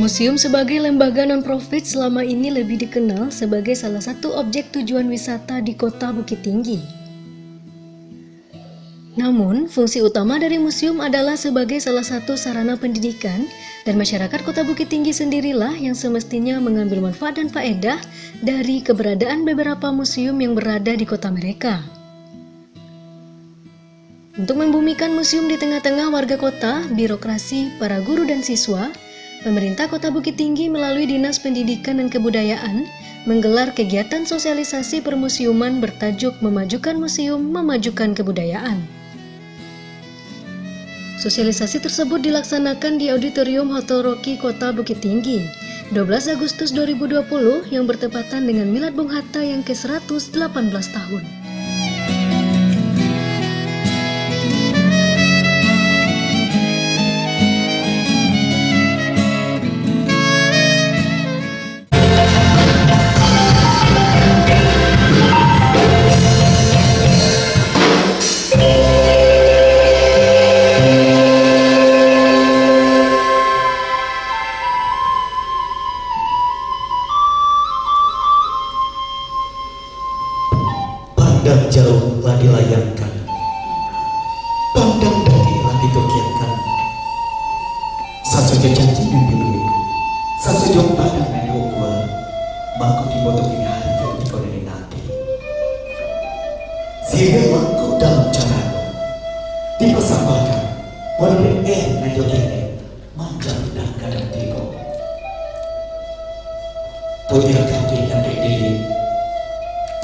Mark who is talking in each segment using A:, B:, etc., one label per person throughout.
A: Museum sebagai lembaga non-profit selama ini lebih dikenal sebagai salah satu objek tujuan wisata di Kota Bukit Tinggi. Namun, fungsi utama dari museum adalah sebagai salah satu sarana pendidikan, dan masyarakat Kota Bukit Tinggi sendirilah yang semestinya mengambil manfaat dan faedah dari keberadaan beberapa museum yang berada di kota mereka. Untuk membumikan museum di tengah-tengah warga kota, birokrasi, para guru dan siswa, pemerintah Kota Bukit Tinggi melalui Dinas Pendidikan dan Kebudayaan menggelar kegiatan sosialisasi permuseuman bertajuk Memajukan Museum, Memajukan Kebudayaan. Sosialisasi tersebut dilaksanakan di Auditorium Hotel Rocky Kota Bukit Tinggi, 12 Agustus 2020 yang bertepatan dengan Milad Bung Hatta yang ke-118 tahun.
B: Pandang jauh lah dilayangkan, pandang daki lah ditukiakan. Sasujo janji mimpi luwih, sasujo padang nani ukwa, mangku dibotoki hari yang dikoneni nanti. Sehingga mangku dalam cara dipersamakan, walau nanti kene manjang dan kadang tiko. Putih kaki yang diri,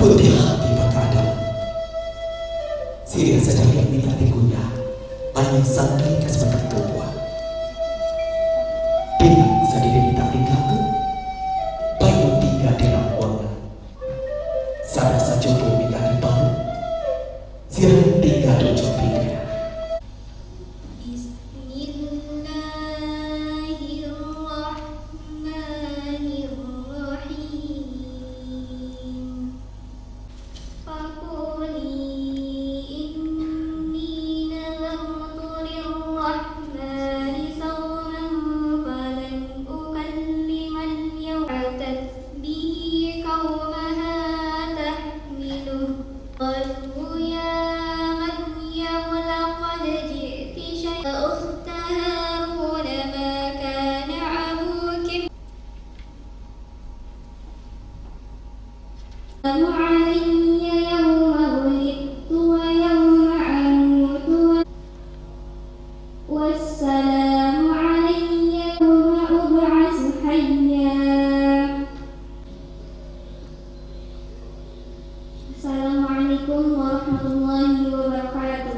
B: putih hati bakadang. Siri saja yang minta digunya, banyak santai ke sebentar tua. Pinang sadih minta dikaku, bayu tinggal di rambuangan. Sada saja pun minta dibalu, siri tinggal di copingnya.
C: Assalamualaikum warahmatullahi wabarakatuh.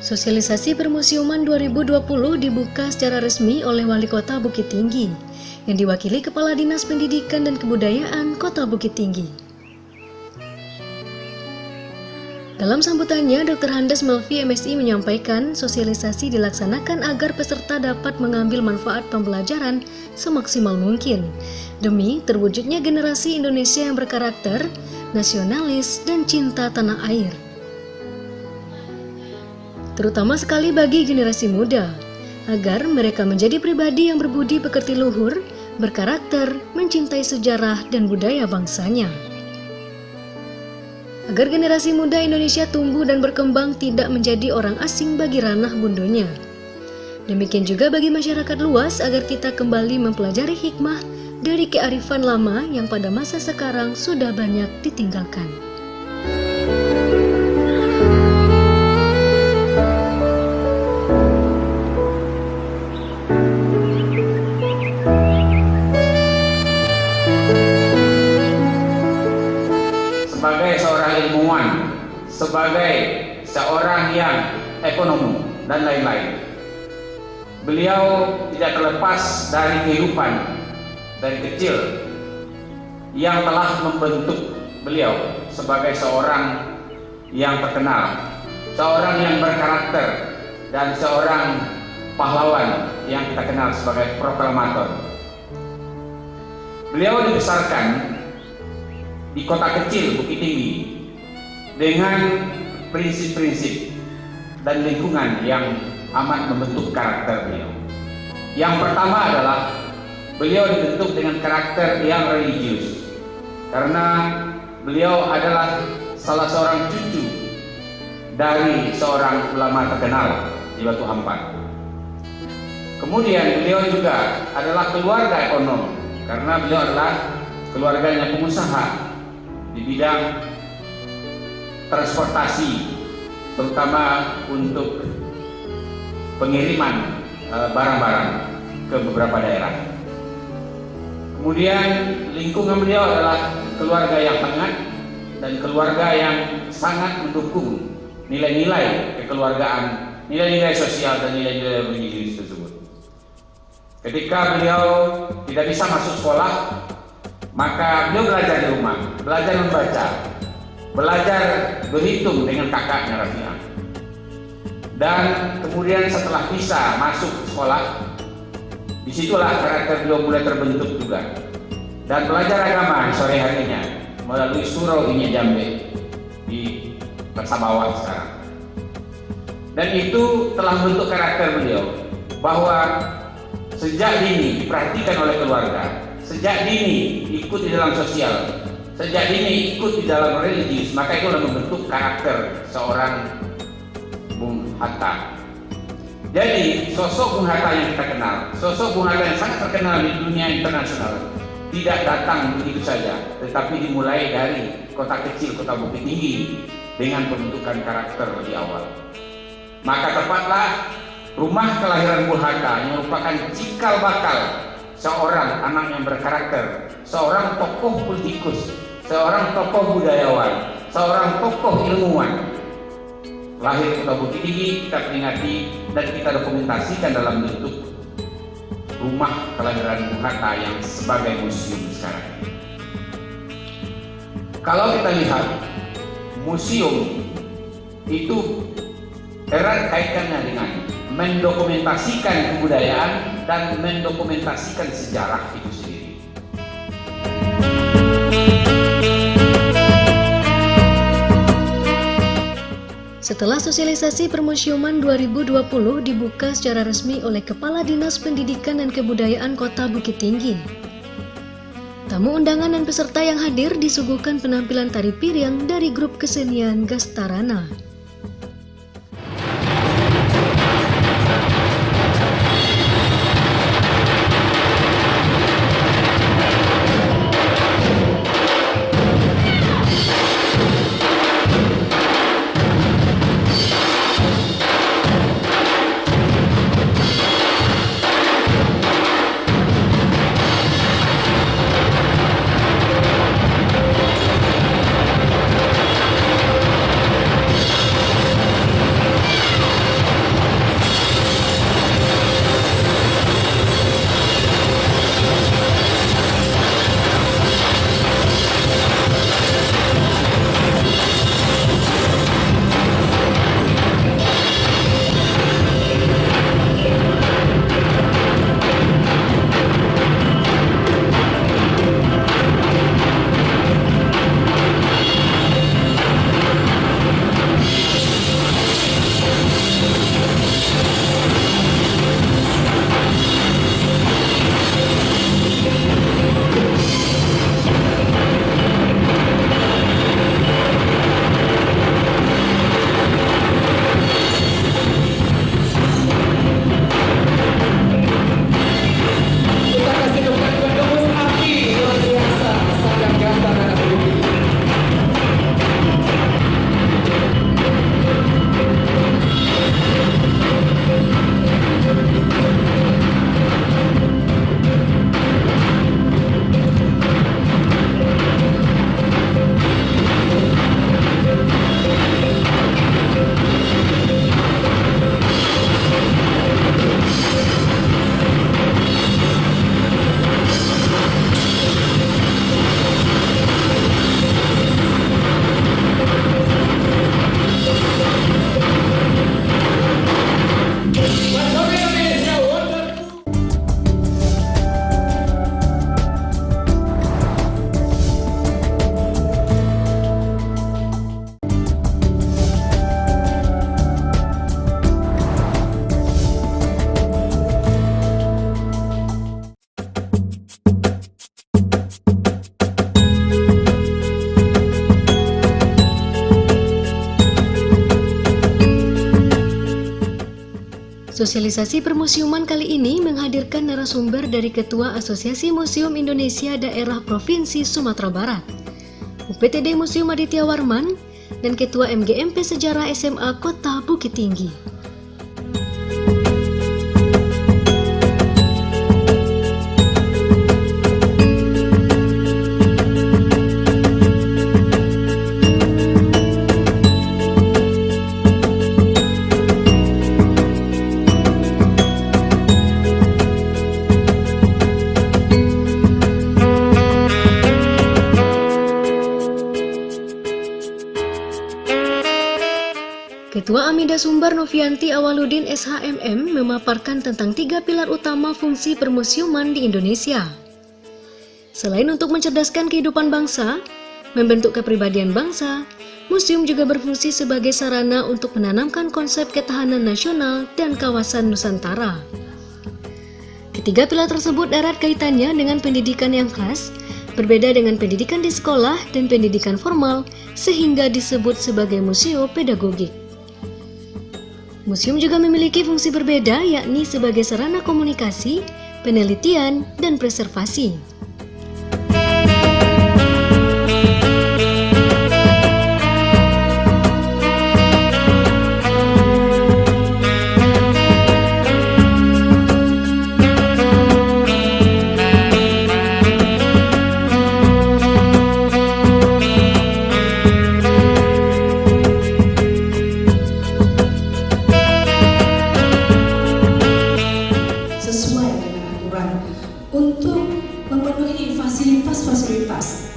A: Sosialisasi Permuseuman 2020 dibuka secara resmi oleh Wali Kota Bukit Tinggi, yang diwakili Kepala Dinas Pendidikan dan Kebudayaan Kota Bukit Tinggi. Dalam sambutannya, Dr. Handes Melvi MSI menyampaikan sosialisasi dilaksanakan agar peserta dapat mengambil manfaat pembelajaran semaksimal mungkin, demi terwujudnya generasi Indonesia yang berkarakter, nasionalis, dan cinta tanah air. Terutama sekali bagi generasi muda, agar mereka menjadi pribadi yang berbudi pekerti luhur, berkarakter, mencintai sejarah dan budaya bangsanya. Agar generasi muda Indonesia tumbuh dan berkembang tidak menjadi orang asing bagi ranah bundonya. Demikian juga bagi masyarakat luas agar kita kembali mempelajari hikmah dari kearifan lama yang pada masa sekarang sudah banyak ditinggalkan.
D: Sebagai seorang ilmuwan, sebagai seorang yang ekonomi dan lain-lain, beliau tidak terlepas dari kehidupan dari kecil yang telah membentuk beliau sebagai seorang yang terkenal, seorang yang berkarakter, dan seorang pahlawan yang kita kenal sebagai proklamator. Beliau dibesarkan di kota kecil Bukit Tinggi dengan prinsip-prinsip dan lingkungan yang amat membentuk karakter beliau. Yang pertama adalah beliau dibentuk dengan karakter yang religius karena beliau adalah salah seorang cucu dari seorang ulama terkenal di Batu Hampan. Kemudian beliau juga adalah keluarga ekonom karena beliau adalah keluarganya pengusaha di bidang transportasi, terutama untuk pengiriman barang-barang ke beberapa daerah. Kemudian lingkungan beliau adalah keluarga yang hangat dan keluarga yang sangat mendukung nilai-nilai kekeluargaan, nilai-nilai sosial dan nilai-nilai religius tersebut. Ketika beliau tidak bisa masuk sekolah, maka beliau belajar di rumah, belajar membaca, belajar berhitung dengan kakaknya Rafi'ah. Dan kemudian setelah bisa masuk sekolah, disitulah karakter beliau mulai terbentuk juga. Dan belajar agama sore harinya melalui surau Inya Jambe di Persabawah sekarang. Dan itu telah membentuk karakter beliau bahwa sejak dini diperhatikan oleh keluarga, sejak dini ikut di dalam sosial, sejak dini ikut di dalam religius, maka itu adalah membentuk karakter seorang Bung Hatta. Jadi sosok Bung Hatta yang kita kenal, sosok Bung Hatta yang sangat terkenal di dunia internasional, tidak datang begitu saja, tetapi dimulai dari kota kecil, kota Bukit Tinggi dengan pembentukan karakter di awal. Maka tepatlah rumah kelahiran Bung Hatta yang merupakan cikal bakal seorang anak yang berkarakter, seorang tokoh politikus, seorang tokoh budayawan, seorang tokoh ilmuwan. Lahir di kota Bukit Tinggi kita peringati dan kita dokumentasikan dalam bentuk rumah kelahiran Bung Hatta yang sebagai museum sekarang. Kalau kita lihat museum itu erat kaitannya dengan mendokumentasikan kebudayaan dan mendokumentasikan sejarah itu sendiri.
A: Setelah sosialisasi Permusiuman 2020 dibuka secara resmi oleh Kepala Dinas Pendidikan dan Kebudayaan Kota Bukit Tinggi, tamu undangan dan peserta yang hadir disuguhkan penampilan tari piring dari grup kesenian Gastarana. Sosialisasi permusiuman kali ini menghadirkan narasumber dari Ketua Asosiasi Museum Indonesia Daerah Provinsi Sumatera Barat, UPTD Museum Aditya Warman, dan Ketua MGMP Sejarah SMA Kota Bukit Tinggi. Ketua Amida Sumbar Novianti Awaludin SHMM memaparkan tentang 3 pilar utama fungsi permusiuman di Indonesia. Selain untuk mencerdaskan kehidupan bangsa, membentuk kepribadian bangsa, museum juga berfungsi sebagai sarana untuk menanamkan konsep ketahanan nasional dan kawasan Nusantara. Ketiga pilar tersebut erat kaitannya dengan pendidikan yang khas, berbeda dengan pendidikan di sekolah dan pendidikan formal, sehingga disebut sebagai museo-pedagogik. Museum juga memiliki fungsi berbeda, yakni sebagai sarana komunikasi, penelitian, dan preservasi.
E: Untuk memenuhi fasilitas-fasilitas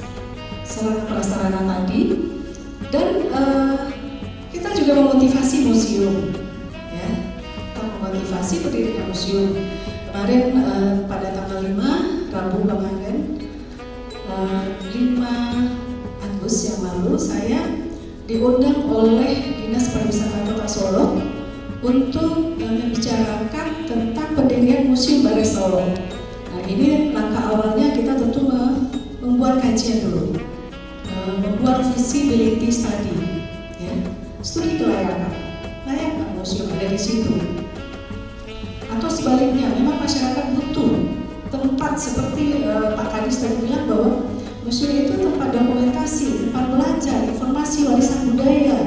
E: sarana prasarana tadi, dan kita juga memotivasi museum, ya, kita memotivasi pendirian museum. Kemarin pada tanggal 5 Rabu kemarin, 5 Agustus yang lalu, saya diundang oleh Dinas Pariwisata Kota Solo untuk membicarakan tentang pendirian Museum Balai Solo. Nah, ini langkah awalnya kita tentu membuat kajian dulu, membuat visibility study, ya, studi kelayakan, layak nggak museum ada di situ? Atau sebaliknya, memang masyarakat butuh tempat seperti Pak Kadis tadi bilang bahwa museum itu tempat dokumentasi, tempat belajar, informasi warisan budaya,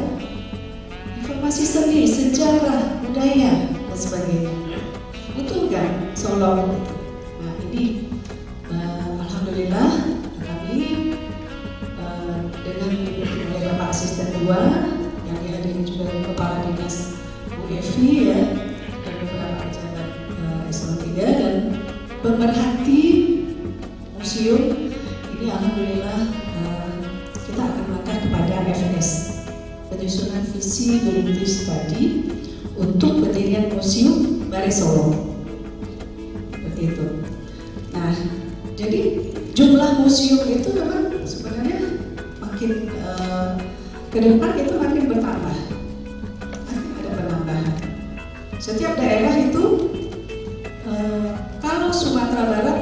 E: informasi seni, sejarah, budaya, dan sebagainya. Betul nggak Solo? Nah, ini alhamdulillah kami dengan dipimpin oleh Bapak Asisten 2 yang dihadiri juga Kepala Dinas Bu Evi, ya, dan beberapa pejabat eselon 3 dan pemerhati museum ini, alhamdulillah kita akan melangkah kepada FS, penyusunan visibility study untuk pendirian Museum Balai Solo. Seperti itu. Nah, jadi jumlah museum itu memang sebenarnya makin ke depan itu makin bertambah, makin ada penambahan. Setiap daerah itu, kalau Sumatera Barat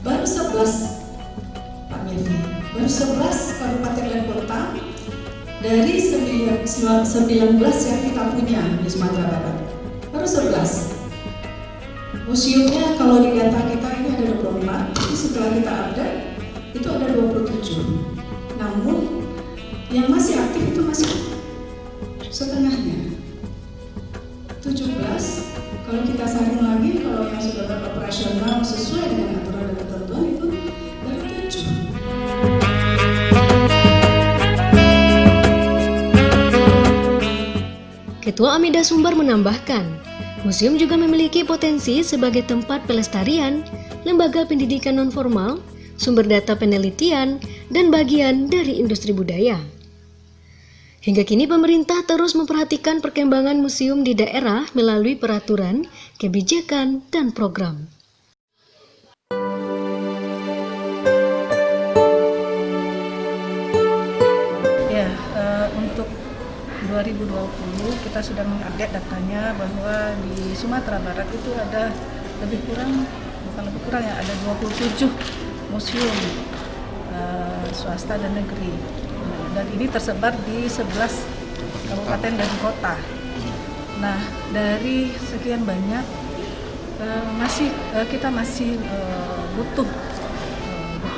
E: baru 11, Pak Milvi, baru 11 kabupaten dan kota dari 19 yang kita punya di Sumatera Barat, baru 11. Museumnya kalau di data kita ini ada 24, tapi setelah kita update itu ada 27. Namun yang masih aktif itu masih setengahnya, 17. Kalau kita saring lagi, kalau yang sudah beroperasional sesuai dengan aturan dan ketentuan itu baru 7.
A: Ketua Amida Sumbar menambahkan, museum juga memiliki potensi sebagai tempat pelestarian, lembaga pendidikan non-formal, sumber data penelitian, dan bagian dari industri budaya. Hingga kini pemerintah terus memperhatikan perkembangan museum di daerah melalui peraturan, kebijakan, dan program.
F: Ya, untuk 2020 kita sudah mengupdate datanya bahwa di Sumatera Barat itu ada ada 27 museum swasta dan negeri. Dan ini tersebar di 11 kabupaten dan kota. Nah, dari sekian banyak kita masih butuh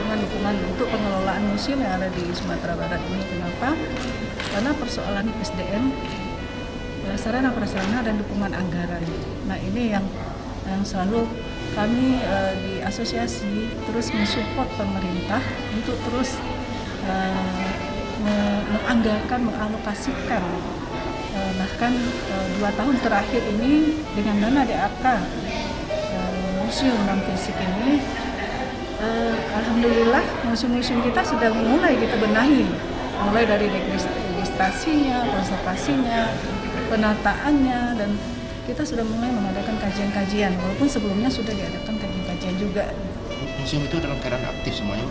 F: dukungan untuk pengelolaan museum yang ada di Sumatera Barat ini. Kenapa? Karena persoalan SDM, sarana prasarana dan dukungan anggaran. Nah, ini yang selalu kami di asosiasi terus mensupport pemerintah untuk terus menganggarkan, mengalokasikan. Bahkan 2 tahun terakhir ini dengan dana DAK museum non fisik ini, alhamdulillah museum-museum kita sudah mulai kita benahi, mulai dari registrasinya, konservasinya, penataannya, dan kita sudah mulai mengadakan kajian-kajian, walaupun sebelumnya sudah diadakan kajian-kajian juga.
G: Museum itu dalam keadaan aktif semuanya?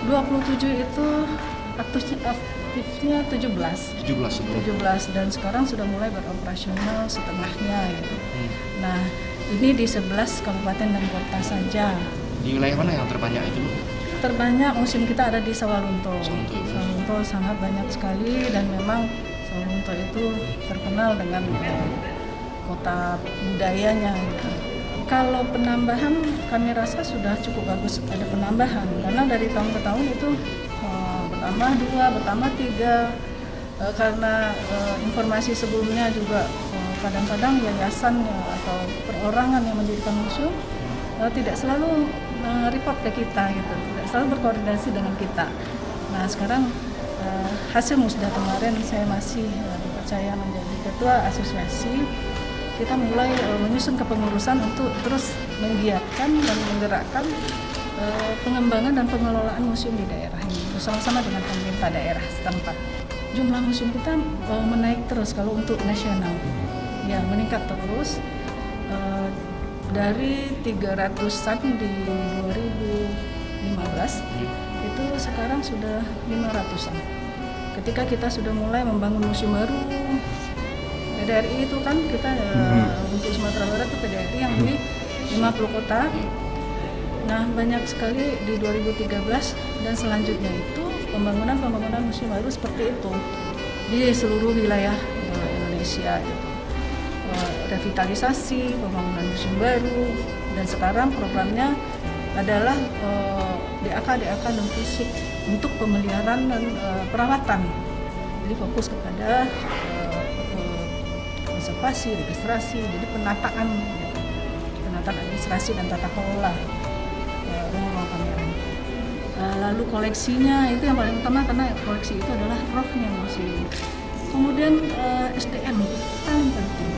F: 27 itu aktifnya 17 dan sekarang sudah mulai beroperasional setengahnya gitu. Nah, ini di 11 kabupaten dan kota saja.
G: Di wilayah mana yang terbanyak itu?
F: Terbanyak museum kita ada di Sawalunto. Sawalunto sangat banyak sekali, dan memang Sawalunto itu terkenal dengan kota budayanya gitu. Kalau penambahan kami rasa sudah cukup bagus, ada penambahan karena dari tahun ke tahun itu bertambah 2, bertambah 3, karena informasi sebelumnya juga kadang-kadang yayasan atau perorangan yang mendirikan museum tidak selalu report ke kita gitu, tidak selalu berkoordinasi dengan kita. Nah, sekarang hasil musda kemarin saya masih dipercaya menjadi ketua asosiasi. Kita mulai menyusun kepengurusan untuk terus menggiatkan dan menggerakkan pengembangan dan pengelolaan museum di daerah ini bersama-sama dengan pemerintah daerah setempat. Jumlah museum kita menaik terus kalau untuk nasional, ya meningkat terus dari 300-an di 2015 itu sekarang sudah 500-an. Ketika kita sudah mulai membangun museum baru, PDRI itu kan kita untuk Sumatera Barat itu PDRI yang di 50 kota. Nah, banyak sekali di 2013 dan selanjutnya itu pembangunan museum baru seperti itu di seluruh wilayah Indonesia gitu. Revitalisasi, pembangunan museum baru, dan sekarang programnya adalah DAK non fisik untuk pemeliharaan dan perawatan. Jadi fokus kepada konservasi, registrasi, jadi penataan administrasi dan tata kelola ruang-ruang pameran. Lalu koleksinya itu yang paling utama karena koleksi itu adalah rohnya museum. Kemudian SDM paling penting.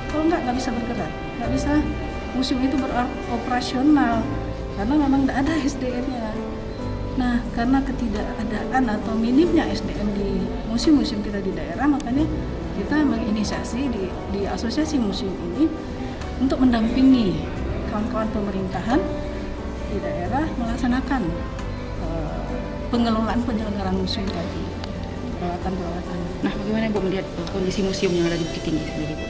F: Kalau nggak bisa bergerak, nggak bisa museum itu beroperasional karena memang nggak ada SDM-nya. Nah, karena ketidakadaan atau minimnya SDM di museum-museum kita di daerah, makanya kita menginisiasi di asosiasi museum ini untuk mendampingi kawan-kawan pemerintahan di daerah melaksanakan pengelolaan penyelenggaraan museum tadi, perawatan.
H: Nah, bagaimana Bu melihat kondisi museum yang ada di Bukit Tinggi sendiri, Bu?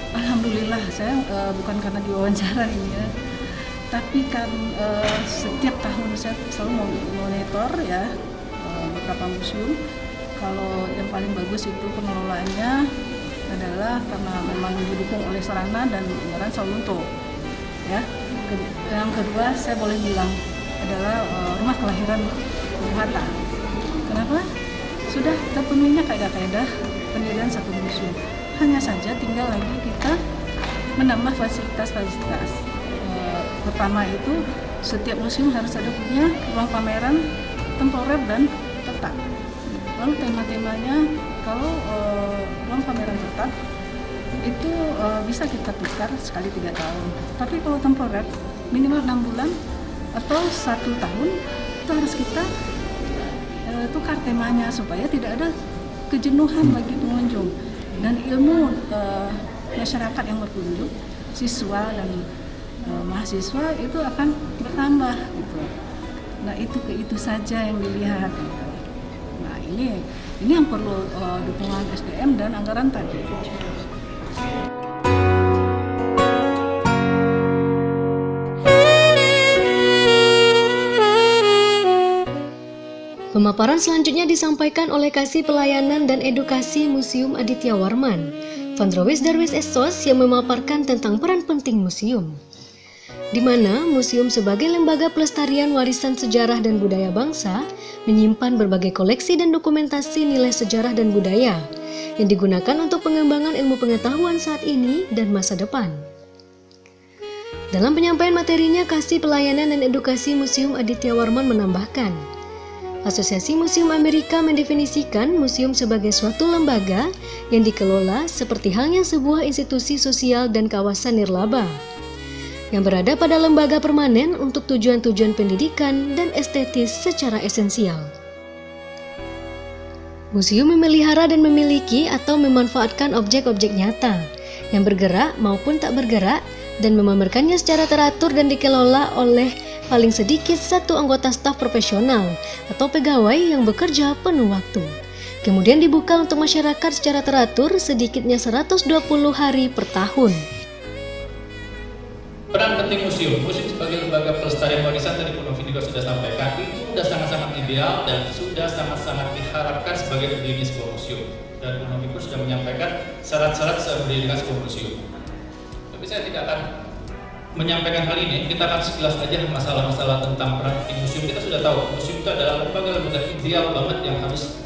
F: Alhamdulillah, saya bukan karena diwawancara ini ya, tapi kan setiap tahun saya selalu monitor ya beberapa museum. Kalau yang paling bagus itu pengelolaannya adalah karena memang didukung oleh sarana dan anggaran Sawalunto. Ya. Yang kedua saya boleh bilang adalah rumah kelahiran Bung Hatta. Kenapa? Sudah terpenuhinya kaidah-kaidah pendirian satu museum. Hanya saja tinggal lagi kita menambah fasilitas-fasilitas. Pertama itu setiap museum harus ada punya ruang pameran temporer dan tetap. Lalu tema-temanya, kalau ruang pameran tetap itu bisa kita tukar sekali 3 tahun. Tapi kalau temporer minimal 6 bulan atau 1 tahun itu harus kita tukar temanya supaya tidak ada kejenuhan bagi pengunjung, dan ilmu masyarakat yang berkunjung, siswa dan mahasiswa itu akan bertambah gitu. Nah, itu saja yang dilihat gitu. Nah, ini yang perlu dukungan SDM dan anggaran tadi.
A: Pemaparan selanjutnya disampaikan oleh Kasih Pelayanan dan Edukasi Museum Aditya Warman. Vandrowisz Darwisz Essos yang memaparkan tentang peran penting museum, di mana museum sebagai lembaga pelestarian warisan sejarah dan budaya bangsa menyimpan berbagai koleksi dan dokumentasi nilai sejarah dan budaya yang digunakan untuk pengembangan ilmu pengetahuan saat ini dan masa depan. Dalam penyampaian materinya, Kasih Pelayanan dan Edukasi Museum Aditya Warman menambahkan, Asosiasi Museum Amerika mendefinisikan museum sebagai suatu lembaga yang dikelola seperti halnya sebuah institusi sosial dan kawasan nirlaba yang berada pada lembaga permanen untuk tujuan-tujuan pendidikan dan estetis secara esensial. Museum memelihara dan memiliki atau memanfaatkan objek-objek nyata yang bergerak maupun tak bergerak dan memamerkannya secara teratur dan dikelola oleh paling sedikit satu anggota staf profesional atau pegawai yang bekerja penuh waktu. Kemudian dibuka untuk masyarakat secara teratur sedikitnya 120 hari per tahun.
I: Peran penting museum sebagai lembaga pelestarian warisan tadi Bu Novi juga sudah sampaikan, itu sudah sangat-sangat ideal dan sudah sangat-sangat diharapkan sebagai berdirinya sebuah museum. Dan Bu Novi pun sudah menyampaikan syarat-syarat berdirinya sebuah museum. Tapi saya tidak akan menyampaikan hal ini, kita akan sekilas aja masalah-masalah tentang peran penting museum. Kita sudah tahu, museum itu adalah lembaga ideal banget yang harus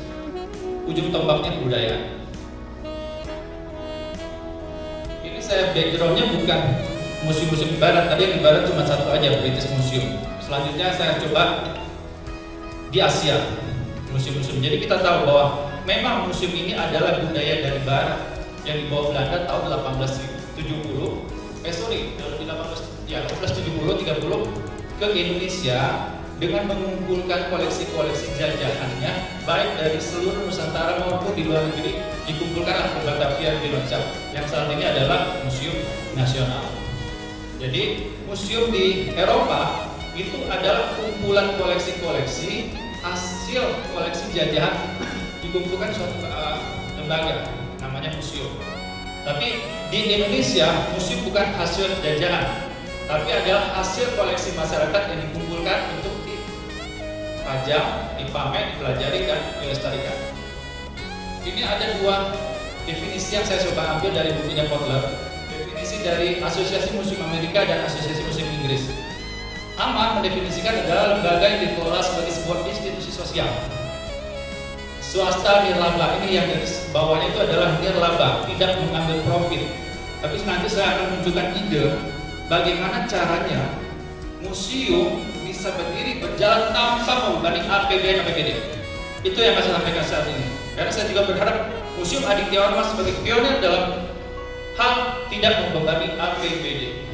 I: ujung tombaknya budaya. Ini saya backgroundnya bukan museum-museum di barat, tadi yang di barat cuma satu aja, British Museum. Selanjutnya saya coba di Asia, museum-museum. Jadi kita tahu bahwa memang museum ini adalah budaya dari barat yang dibawa Belanda tahun 1870 ke Indonesia dengan mengumpulkan koleksi-koleksi jajahannya baik dari seluruh Nusantara maupun di luar negeri, dikumpulkanlah ke Batavia di Cilacap yang saat ini adalah Museum Nasional. Jadi museum di Eropa itu adalah kumpulan koleksi-koleksi hasil koleksi jajahan dikumpulkan suatu lembaga namanya museum. Tapi di Indonesia museum bukan hasil jajahan, tapi adalah hasil koleksi masyarakat yang dikumpulkan untuk dipajang, dipamer, dipelajari, dan dilestarikan. Ini ada dua definisi yang saya coba ambil dari bukunya Kotler, definisi dari Asosiasi Museum Amerika dan Asosiasi Museum Inggris. AMA mendefinisikan adalah lembaga yang dikelola sebagai sebuah institusi sosial. Swasta nirlaba, ini yang garis bawahnya itu adalah nirlaba, tidak mengambil profit. Tapi nanti saya akan menunjukkan ide bagaimana caranya museum bisa berdiri berjalan tanpa membebani APBD. Itu yang saya sampaikan saat ini. Karena saya juga berharap Museum Aditya Warman sebagai pionir dalam hal tidak membebani APBD.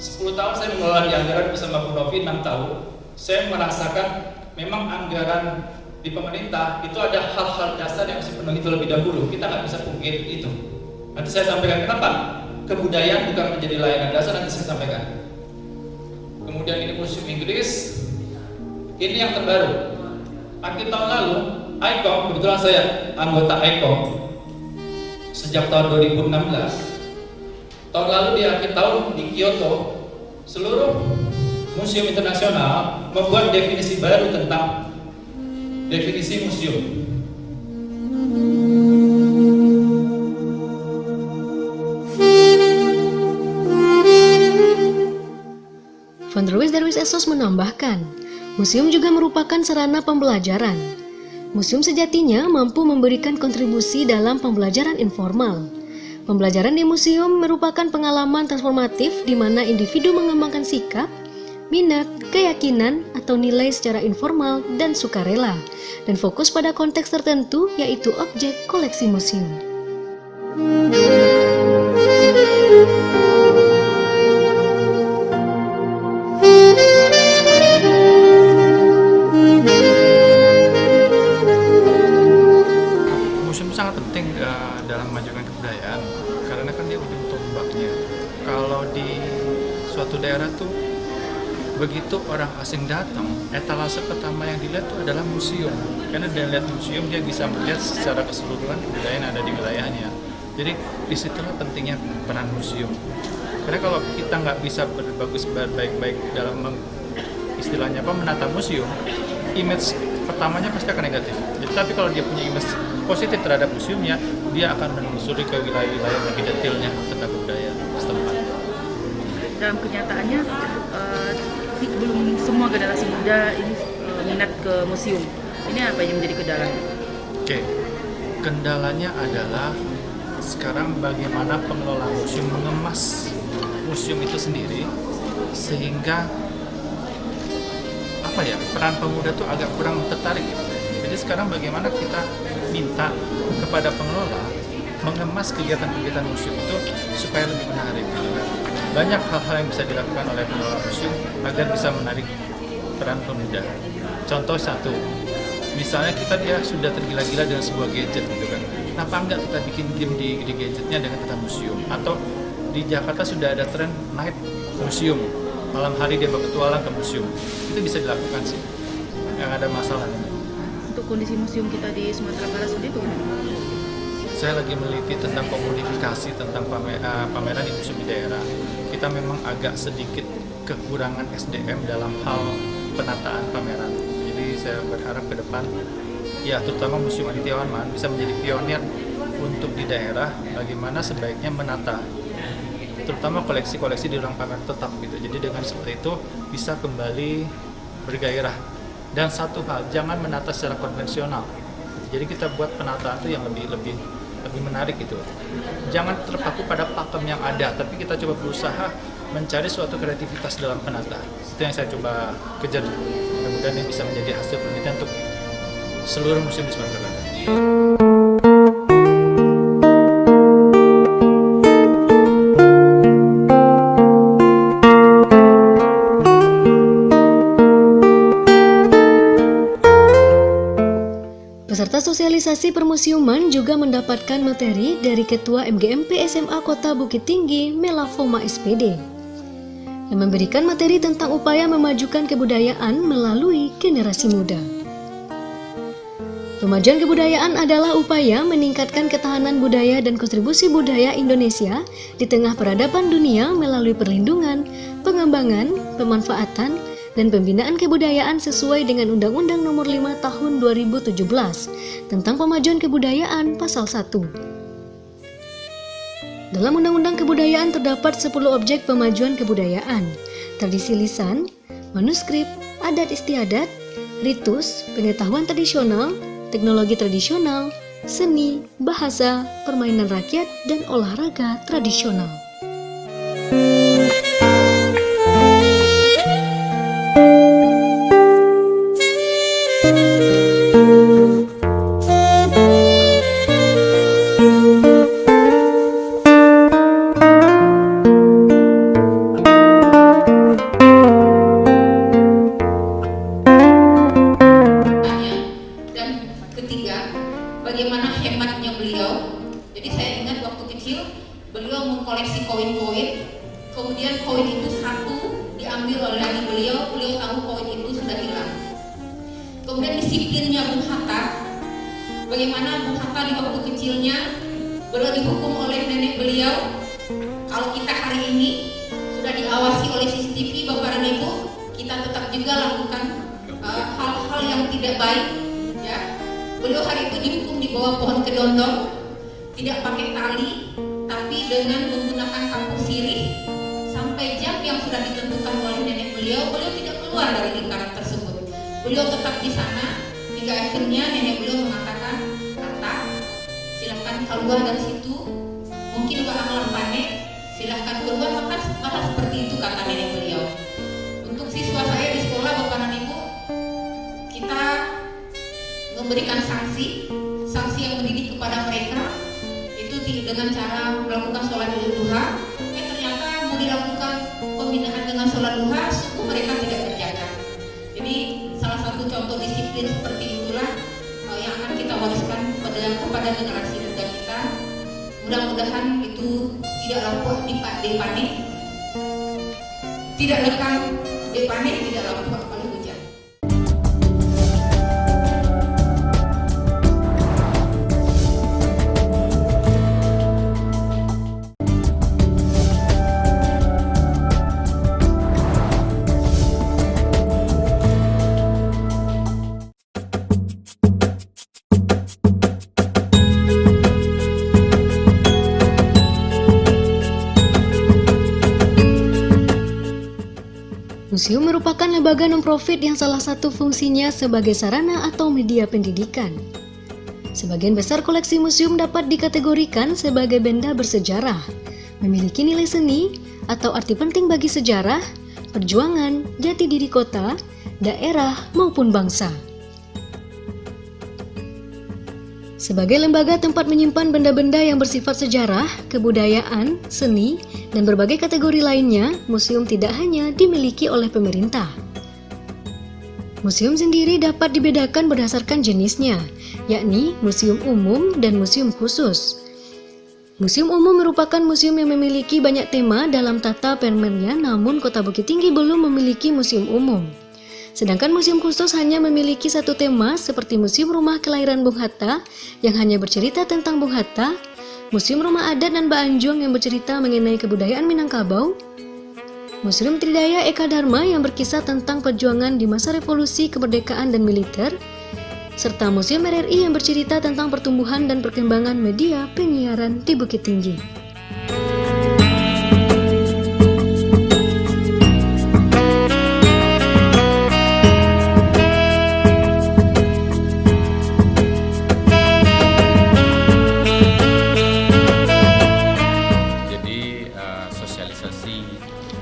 I: 10 tahun saya mengelola di anggaran bersama Bu Novi, 6 tahun. Saya merasakan memang anggaran di pemerintah itu ada hal-hal dasar yang harus dipenuhi terlebih dahulu. Kita nggak bisa pungkiri itu. Nanti saya sampaikan kenapa kebudayaan bukan menjadi layanan dasar, nanti saya sampaikan. Kemudian ini Museum Inggris, ini yang terbaru. Akhir tahun lalu, ICOM, kebetulan saya anggota ICOM sejak tahun 2016. Tahun lalu di akhir tahun di Kyoto, seluruh museum internasional membuat definisi baru tentang definisi museum.
A: Vandrowisz Darwisz Essos menambahkan, museum juga merupakan sarana pembelajaran. Museum sejatinya mampu memberikan kontribusi dalam pembelajaran informal. Pembelajaran di museum merupakan pengalaman transformatif di mana individu mengembangkan sikap, minat, keyakinan, atau nilai secara informal dan sukarela, dan fokus pada konteks tertentu yaitu objek koleksi museum.
J: Museum sangat penting dalam memajukan kebudayaan karena kan dia ujung tombaknya. Kalau di suatu daerah tuh begitu orang asing datang, etalase pertama yang dilihat itu adalah museum. Karena dia lihat museum, dia bisa melihat secara keseluruhan kebudayaan yang ada di wilayahnya. Jadi disitulah pentingnya peran museum. Karena kalau kita nggak bisa baik-baik dalam istilahnya menata museum, image pertamanya pasti akan negatif. Jadi kita Tetapi kalau dia punya image positif terhadap museumnya, dia akan menelusuri ke wilayah-wilayah yang lebih detailnya tentang budaya setempat.
H: Dalam kenyataannya belum semua generasi muda ini minat ke museum. Ini apa yang menjadi kendala?
J: Oke, kendalanya adalah sekarang bagaimana pengelola museum mengemas museum itu sendiri sehingga peran pemuda tuh agak kurang tertarik. Jadi sekarang bagaimana kita minta kepada pengelola mengemas kegiatan-kegiatan museum itu supaya lebih menarik. Banyak hal-hal yang bisa dilakukan oleh pengelola museum agar bisa menarik peran pemuda. Contoh satu, misalnya dia sudah tergila-gila dengan sebuah gadget gitu kan. Kenapa enggak kita bikin game di gadgetnya dengan kita museum? Atau di Jakarta sudah ada tren night museum, malam hari dia berpetualang ke museum. Itu bisa dilakukan sih, yang ada masalah.
H: Untuk kondisi museum kita di Sumatera Barat sendiri bagaimana?
J: Saya lagi meneliti tentang komodifikasi tentang pameran di museum di daerah. Kita memang agak sedikit kekurangan SDM dalam hal penataan pameran. Jadi saya berharap ke depan, ya terutama Museum Aditya Warman bisa menjadi pionir untuk di daerah bagaimana sebaiknya menata, terutama koleksi-koleksi di ruang pamer tetap gitu. Jadi dengan seperti itu bisa kembali bergairah. Dan satu hal, jangan menata secara konvensional. Jadi kita buat penataan itu yang lebih menarik gitu. Jangan terpaku pada pakem yang ada, tapi kita coba berusaha mencari suatu kreativitas dalam penata. Itu yang saya coba kejar. Mudah-mudahan ini bisa menjadi hasil penelitian untuk seluruh museum di Sumatera Barat.
A: Peserta sosialisasi permusiuman juga mendapatkan materi dari Ketua MGMP SMA Kota Bukit Tinggi, Melafoma SPD, yang memberikan materi tentang upaya memajukan kebudayaan melalui generasi muda. Pemajuan kebudayaan adalah upaya meningkatkan ketahanan budaya dan kontribusi budaya Indonesia di tengah peradaban dunia melalui perlindungan, pengembangan, pemanfaatan, dan pembinaan kebudayaan sesuai dengan Undang-Undang Nomor 5 Tahun 2017 tentang Pemajuan Kebudayaan Pasal 1. Dalam Undang-Undang Kebudayaan terdapat 10 objek pemajuan kebudayaan: tradisi lisan, manuskrip, adat istiadat, ritus, pengetahuan tradisional, teknologi tradisional, seni, bahasa, permainan rakyat, dan olahraga tradisional.
K: Bagaimana hematnya beliau. Jadi saya ingat waktu kecil beliau mengkoleksi koin-koin, kemudian koin itu satu diambil oleh adik beliau tahu koin itu sudah hilang. Kemudian disiplinnya Bung Hatta, bagaimana Bung Hatta di waktu kecilnya beliau dihukum oleh nenek beliau. Kalau kita hari ini sudah diawasi oleh CCTV, Bapak dan Ibu, kita tetap juga lakukan hal-hal yang tidak baik, ya. Beliau hari itu dihukum di bawah pohon kedondong, tidak pakai tali, tapi dengan menggunakan kapur sirih sampai jam yang sudah ditentukan oleh nenek beliau tidak keluar dari lingkaran tersebut. Beliau tetap di sana hingga akhirnya nenek beliau mengatakan, "Hatta, silahkan keluar dari situ. Mungkin Pak Amlan panik, silahkan keluar." Maka seperti itu kata nenek beliau. Untuk siswa saya di sekolah, Bapak dan Ibu, kita memberikan sanksi yang mendidik kepada mereka itu dengan cara melakukan sholat duha. Ternyata mau dilakukan pembinaan dengan sholat duha, sungguh mereka tidak kerjakan. Jadi salah satu contoh disiplin seperti itulah yang akan kita wariskan kepada generasi muda kita. Mudah-mudahan itu tidak lapuk di panik, tidak lekang di panik, tidak lapuk pada hujan.
A: Museum merupakan lembaga non-profit yang salah satu fungsinya sebagai sarana atau media pendidikan. Sebagian besar koleksi museum dapat dikategorikan sebagai benda bersejarah, memiliki nilai seni atau arti penting bagi sejarah, perjuangan, jati diri kota, daerah, maupun bangsa. Sebagai lembaga tempat menyimpan benda-benda yang bersifat sejarah, kebudayaan, seni, dan berbagai kategori lainnya, museum tidak hanya dimiliki oleh pemerintah. Museum sendiri dapat dibedakan berdasarkan jenisnya, yakni museum umum dan museum khusus. Museum umum merupakan museum yang memiliki banyak tema dalam tata permennya, namun Kota Bukit Tinggi belum memiliki museum umum. Sedangkan museum khusus hanya memiliki satu tema seperti Museum Rumah Kelahiran Bung Hatta yang hanya bercerita tentang Bung Hatta, Museum Rumah Adat dan Baanjuang yang bercerita mengenai kebudayaan Minangkabau, Museum Tridaya Eka Dharma yang berkisah tentang perjuangan di masa revolusi kemerdekaan dan militer, serta Museum RRI yang bercerita tentang pertumbuhan dan perkembangan media penyiaran di Bukit Tinggi.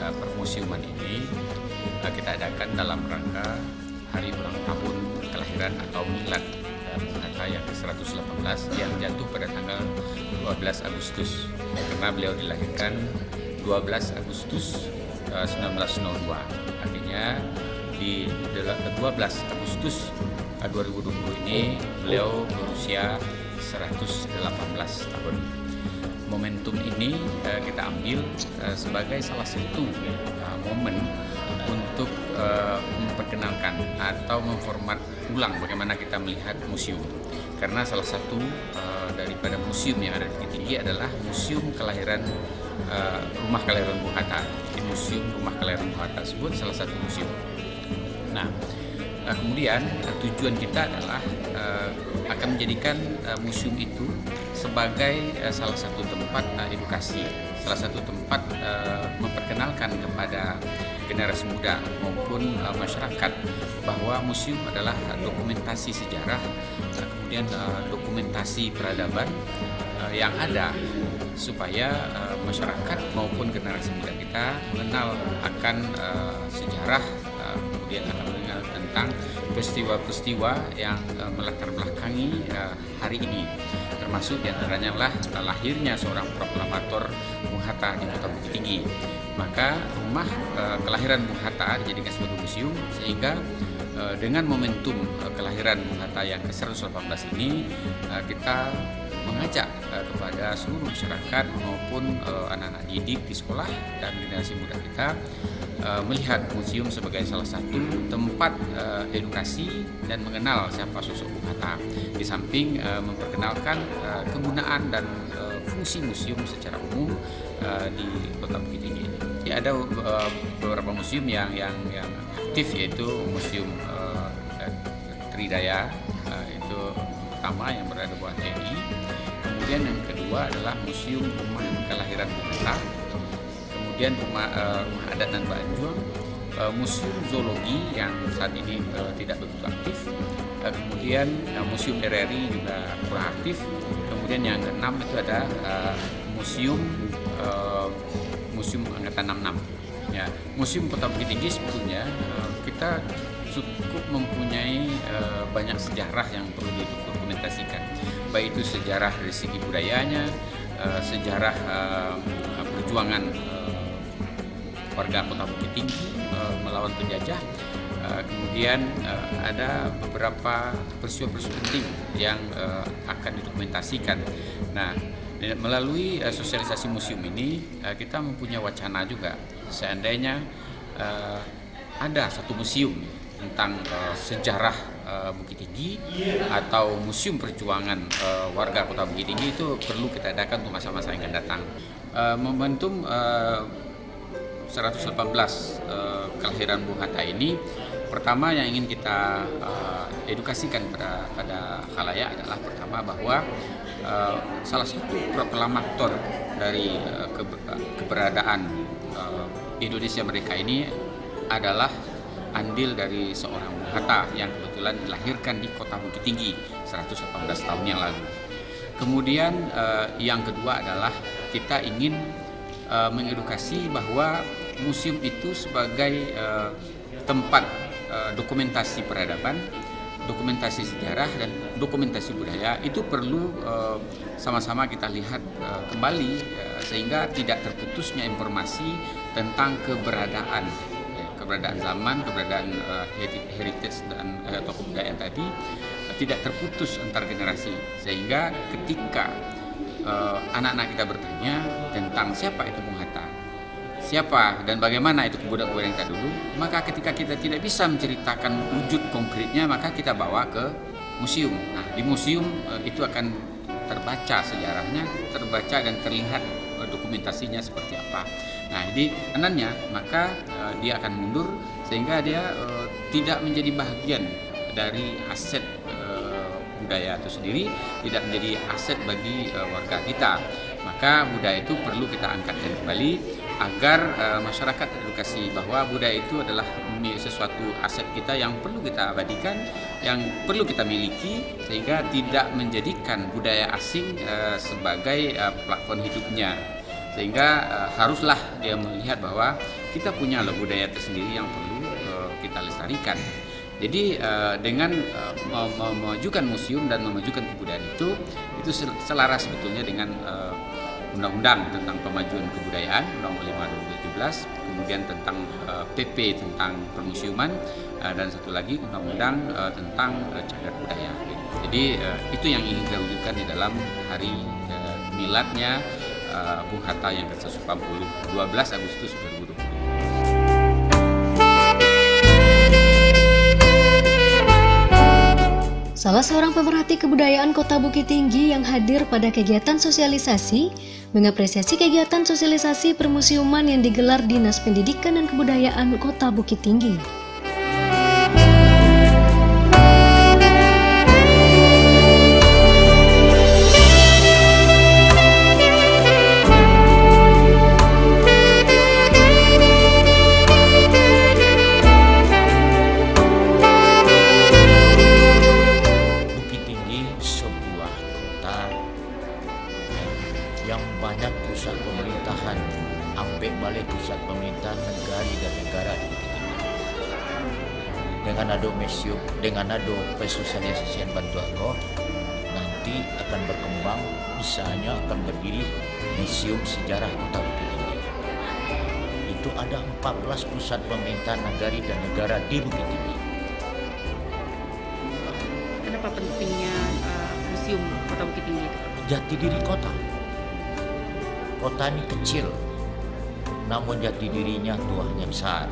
L: Permusiuman ini kita adakan dalam rangka hari ulang tahun kelahiran atau milad Bung Hatta yang ke-118 yang jatuh pada tanggal 12 Agustus karena beliau dilahirkan 12 Agustus 1902. Artinya di 12 Agustus 2020 ini beliau berusia 118 tahun. Momentum ini kita ambil sebagai salah satu momen untuk memperkenalkan atau memformat ulang bagaimana kita melihat museum. Karena salah satu daripada museum yang ada di Bukit Tinggi adalah Museum Kelahiran Rumah Kelahiran Bung Hatta. Di Museum Rumah Kelahiran Bung Hatta tersebut salah satu museum. Nah, kemudian tujuan kita adalah akan menjadikan museum itu sebagai salah satu tempat edukasi, salah satu tempat memperkenalkan kepada generasi muda maupun masyarakat bahwa museum adalah dokumentasi sejarah, kemudian dokumentasi peradaban yang ada supaya masyarakat maupun generasi muda kita mengenal akan sejarah, kemudian akan mengenal tentang peristiwa-peristiwa yang melatar belakangi hari ini, termasuk diantaranya lah lahirnya seorang proklamator Bung Hatta di Kota Bukit Tinggi. Maka rumah kelahiran Bung Hatta dijadikan sebagai museum sehingga dengan momentum kelahiran Bung Hatta yang ke-118 ini kita mengajak kepada seluruh masyarakat maupun anak-anak didik di sekolah dan generasi muda kita melihat museum sebagai salah satu tempat edukasi dan mengenal siapa sosok Bung Hatta, di samping memperkenalkan kegunaan dan fungsi museum secara umum di Kota Bukit Tinggi. Ada beberapa museum yang aktif, yaitu Museum Tridaya, itu pertama yang berada di bawah TNI. Kemudian yang kedua adalah Museum Rumah Kelahiran Bung Hatta. Kemudian rumah adat dan Baanjuang, Museum Zoologi yang saat ini tidak begitu aktif, kemudian Museum RRI juga kurang aktif, kemudian yang keenam itu ada Museum Angkatan 66. Ya, Museum Kota Bukit Tinggi sebetulnya kita cukup mempunyai banyak sejarah yang perlu didokumentasikan, baik itu sejarah dari segi budayanya, sejarah perjuangan warga Kota Bukit Tinggi melawan penjajah, kemudian ada beberapa peristiwa-peristiwa penting yang akan didokumentasikan. Nah, melalui sosialisasi museum ini kita mempunyai wacana juga, seandainya ada satu museum tentang sejarah Bukit Tinggi atau museum perjuangan warga Kota Bukit Tinggi, itu perlu kita adakan untuk masa-masa yang akan datang. Momentum 118 kelahiran Bung Hatta ini, pertama yang ingin kita edukasikan pada khalayak adalah pertama bahwa salah satu proklamator dari keberadaan Indonesia mereka ini adalah andil dari seorang Bung Hatta yang kebetulan dilahirkan di kota Bukit Tinggi 118 tahun yang lalu. Kemudian yang kedua adalah kita ingin mengedukasi bahwa museum itu sebagai tempat dokumentasi peradaban, dokumentasi sejarah dan dokumentasi budaya itu perlu sama-sama kita lihat kembali sehingga tidak terputusnya informasi tentang keberadaan zaman, keberadaan heritage dan atau kebudayaan tadi tidak terputus antar generasi, sehingga ketika anak-anak kita bertanya tentang siapa itu Bung Hatta, siapa dan bagaimana itu kebudayaan kita dulu, maka ketika kita tidak bisa menceritakan wujud konkretnya, maka kita bawa ke museum. Nah, di museum itu akan terbaca sejarahnya, terbaca dan terlihat dokumentasinya seperti apa. Nah, jadi anannya maka dia akan mundur sehingga dia tidak menjadi bagian dari aset budaya itu sendiri, tidak menjadi aset bagi warga kita. Maka budaya itu perlu kita angkatkan kembali agar masyarakat edukasi bahwa budaya itu adalah sesuatu aset kita yang perlu kita abadikan, yang perlu kita miliki, sehingga tidak menjadikan budaya asing sebagai platform hidupnya. Sehingga haruslah dia melihat bahwa kita punya budaya tersendiri yang perlu kita lestarikan. Jadi dengan memajukan museum dan memajukan kebudayaan itu selaras sebetulnya dengan Undang-Undang tentang Pemajuan Kebudayaan, Undang-Undang 5 2017, kemudian tentang PP tentang permusiuman, dan satu lagi Undang-Undang tentang cagar budaya. Jadi itu yang ingin kita wujudkan di dalam hari miladnya Bung Hatta yang ke-140, 12 Agustus 2020.
A: Salah seorang pemerhati kebudayaan Kota Bukit Tinggi yang hadir pada kegiatan sosialisasi mengapresiasi kegiatan sosialisasi permusiuman yang digelar Dinas Pendidikan dan Kebudayaan Kota Bukit Tinggi.
M: Yang banyak pusat pemerintahan, hampir balai pusat pemerintahan negara di Bukit Tinggi. Dengan ada museum, dengan ada persosialisasian bantuan roh, nanti akan berkembang, misalnya akan berdiri Museum Sejarah Kota Bukit Tinggi. Itu ada 14 pusat pemerintahan negara di Bukit Tinggi.
H: Kenapa pentingnya museum Kota Bukit Tinggi?
M: Jati diri kota. Kota ini kecil, namun jati dirinya tuahnya besar.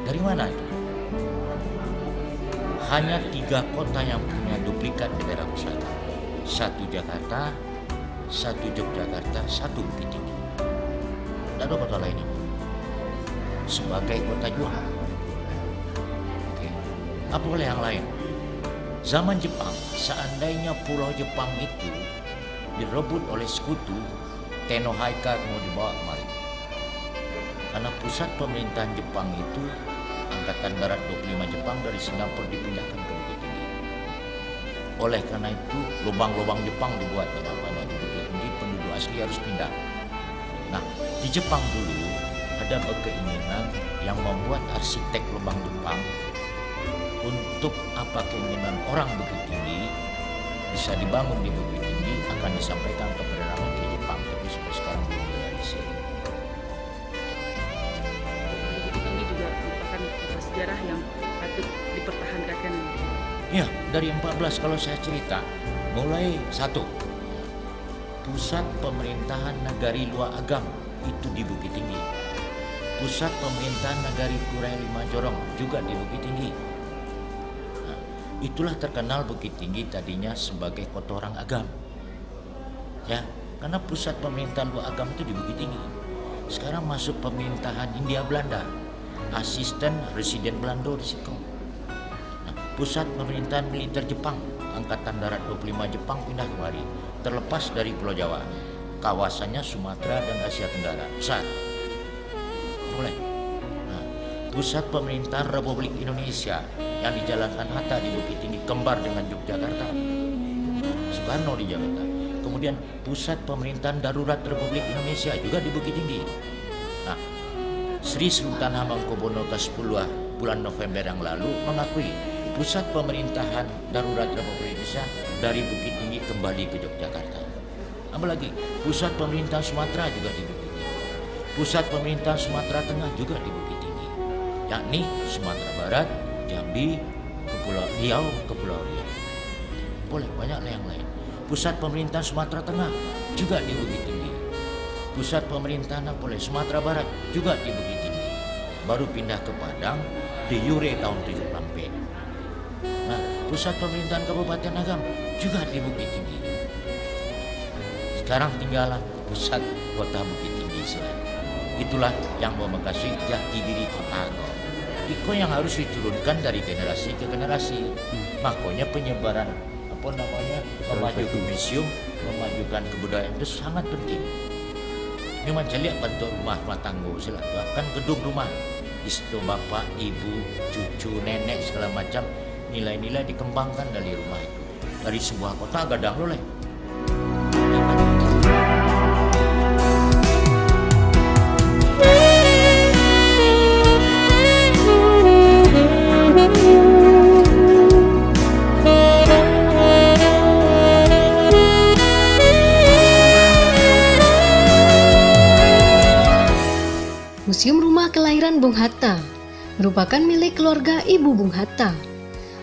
M: Dari mana itu? Hanya 3 kota yang punya duplikat daerah pusat. 1 Jakarta, 1 Yogyakarta, 1 Bukit Tinggi. Tidak ada kota lain ini. Sebagai kota juang. Oke. Apa boleh yang lain? Zaman Jepang, seandainya pulau Jepang itu direbut oleh sekutu, Tenohaika mau dibawa kemari. Karena pusat pemerintahan Jepang itu Angkatan Darat 25 Jepang dari Singapura dipindahkan ke Bukit Tinggi. Oleh karena itu lubang-lubang Jepang dibuat pada di Bukit Tinggi, penduduk asli harus pindah. Nah, di Jepang dulu ada keinginan yang membuat arsitek lubang Jepang untuk apa keinginan orang Bukit Tinggi bisa dibangun di Bukit Tinggi akan disampaikan ke Perdana Menteri Jepang, tapi sampai sekarang belum direalisasi.
H: Bukit Tinggi juga merupakan kota sejarah yang patut dipertahankan.
M: Ya, dari 14 kalau saya cerita, mulai 1, pusat pemerintahan Nagari Luar Agam itu di Bukit Tinggi. Pusat pemerintahan Nagari Kurai Lima Jorong juga di Bukit Tinggi. Nah, itulah terkenal Bukit Tinggi tadinya sebagai kota orang agam. Ya, karena pusat pemerintahan Luar Agam itu di Bukit Tinggi. Sekarang masuk pemerintahan Hindia Belanda, asisten residen Belanda di situ. Nah, pusat pemerintahan militer Jepang, Angkatan Darat 25 Jepang pindah kemari, terlepas dari Pulau Jawa, kawasannya Sumatera dan Asia Tenggara, pusat. Boleh. Nah, pusat pemerintahan Republik Indonesia yang di Jalan Hatta di Bukit Tinggi, kembar dengan Yogyakarta. Soekarno di Jakarta. Kemudian pusat pemerintahan darurat Republik Indonesia juga di Bukit Tinggi. Nah, Sri Sultan Hamengkubuwono ke-10 bulan November yang lalu mengakui pusat pemerintahan darurat Republik Indonesia dari Bukit Tinggi kembali ke Yogyakarta. Apalagi pusat pemerintahan Sumatera juga di Bukit Tinggi. Pusat pemerintahan Sumatera Tengah juga di Bukit Tinggi, yakni Sumatera Barat, Jambi, Kepulauan Riau, boleh banyaklah yang lain. Pusat pemerintahan Sumatera Tengah juga di Bukit Tinggi. Pusat pemerintahan Sumatera Barat juga di Bukit Tinggi. Baru pindah ke Padang de jure tahun 76. Nah, pusat pemerintahan Kabupaten Agam juga di Bukit Tinggi. Sekarang tinggallah pusat kota Bukit Tinggi selain. Itulah yang memekasi jati diri kota Agam. Itu yang harus diturunkan dari generasi ke generasi. Makanya penyebaran memajukan museum, memajukan kebudayaan itu sangat penting. Memang saya lihat bentuk rumah tangga kan gedung rumah, istri, bapak, ibu, cucu, nenek segala macam, nilai-nilai dikembangkan dari rumah itu. Dari sebuah kota gadang loleh.
A: Museum Rumah Kelahiran Bung Hatta merupakan milik keluarga Ibu Bung Hatta.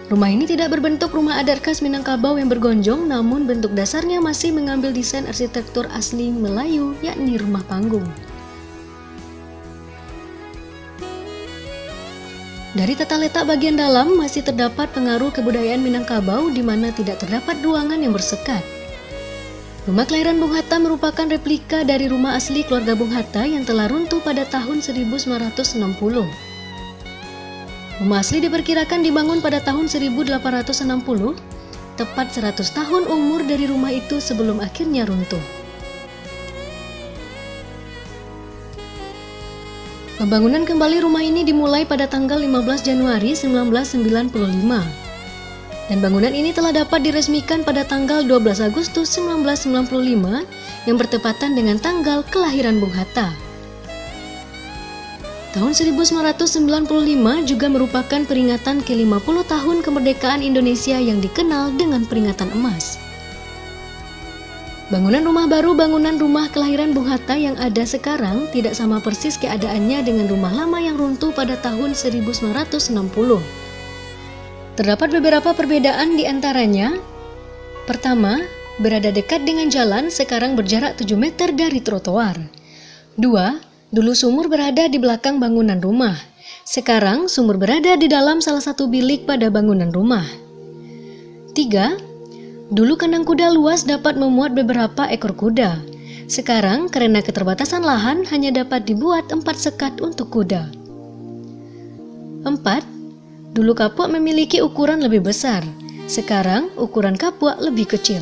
A: Rumah ini tidak berbentuk rumah adat khas Minangkabau yang bergonjong, namun bentuk dasarnya masih mengambil desain arsitektur asli Melayu, yakni rumah panggung. Dari tata letak bagian dalam masih terdapat pengaruh kebudayaan Minangkabau di mana tidak terdapat ruangan yang bersekat. Rumah kelahiran Bung Hatta merupakan replika dari rumah asli keluarga Bung Hatta yang telah runtuh pada tahun 1960. Rumah asli diperkirakan dibangun pada tahun 1860, tepat 100 tahun umur dari rumah itu sebelum akhirnya runtuh. Pembangunan kembali rumah ini dimulai pada tanggal 15 Januari 1995. Dan bangunan ini telah dapat diresmikan pada tanggal 12 Agustus 1995 yang bertepatan dengan tanggal kelahiran Bung Hatta. Tahun 1995 juga merupakan peringatan ke-50 tahun kemerdekaan Indonesia yang dikenal dengan peringatan emas. Bangunan rumah baru bangunan rumah kelahiran Bung Hatta yang ada sekarang tidak sama persis keadaannya dengan rumah lama yang runtuh pada tahun 1960. Terdapat beberapa perbedaan di antaranya. Pertama, berada dekat dengan jalan sekarang berjarak 7 meter dari trotoar. 2, dulu sumur berada di belakang bangunan rumah. Sekarang sumur berada di dalam salah satu bilik pada bangunan rumah. 3, dulu kandang kuda luas dapat memuat beberapa ekor kuda. Sekarang karena keterbatasan lahan hanya dapat dibuat 4 sekat untuk kuda. 4, dulu kapuak memiliki ukuran lebih besar, sekarang ukuran kapuak lebih kecil.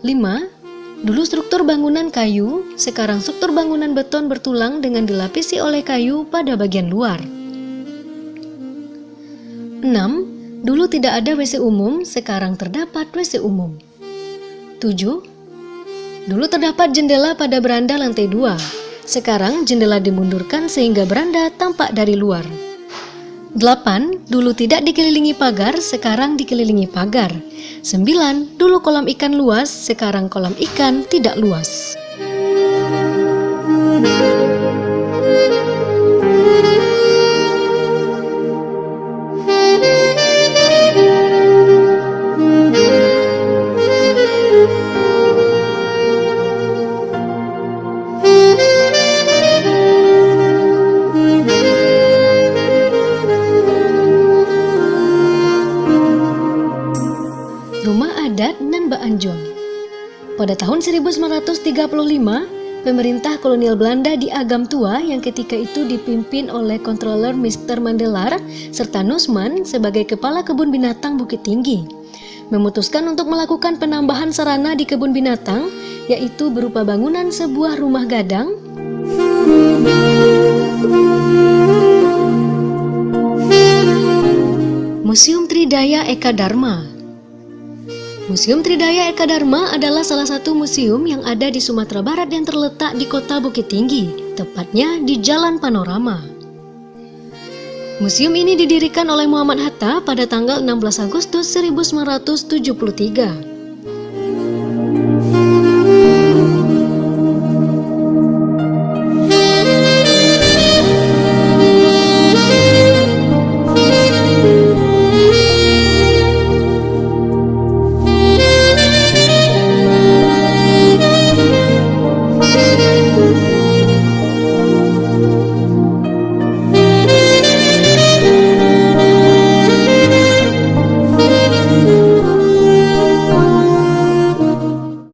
A: 5. Dulu struktur bangunan kayu, sekarang struktur bangunan beton bertulang dengan dilapisi oleh kayu pada bagian luar. 6. Dulu tidak ada WC umum, sekarang terdapat WC umum. 7. Dulu terdapat jendela pada beranda lantai 2, sekarang jendela dimundurkan sehingga beranda tampak dari luar. 8. Dulu tidak dikelilingi pagar, sekarang dikelilingi pagar. 9. Dulu kolam ikan luas, sekarang kolam ikan tidak luas. Pada tahun 1935, pemerintah kolonial Belanda di Agam Tua yang ketika itu dipimpin oleh Controller Mr. Mandelaar serta Nusman sebagai kepala kebun binatang Bukit Tinggi, memutuskan untuk melakukan penambahan sarana di kebun binatang, yaitu berupa bangunan sebuah rumah gadang Museum Tridaya Eka Dharma. Museum Tridaya Eka Dharma adalah salah satu museum yang ada di Sumatera Barat yang terletak di kota Bukit Tinggi, tepatnya di Jalan Panorama. Museum ini didirikan oleh Muhammad Hatta pada tanggal 16 Agustus 1973.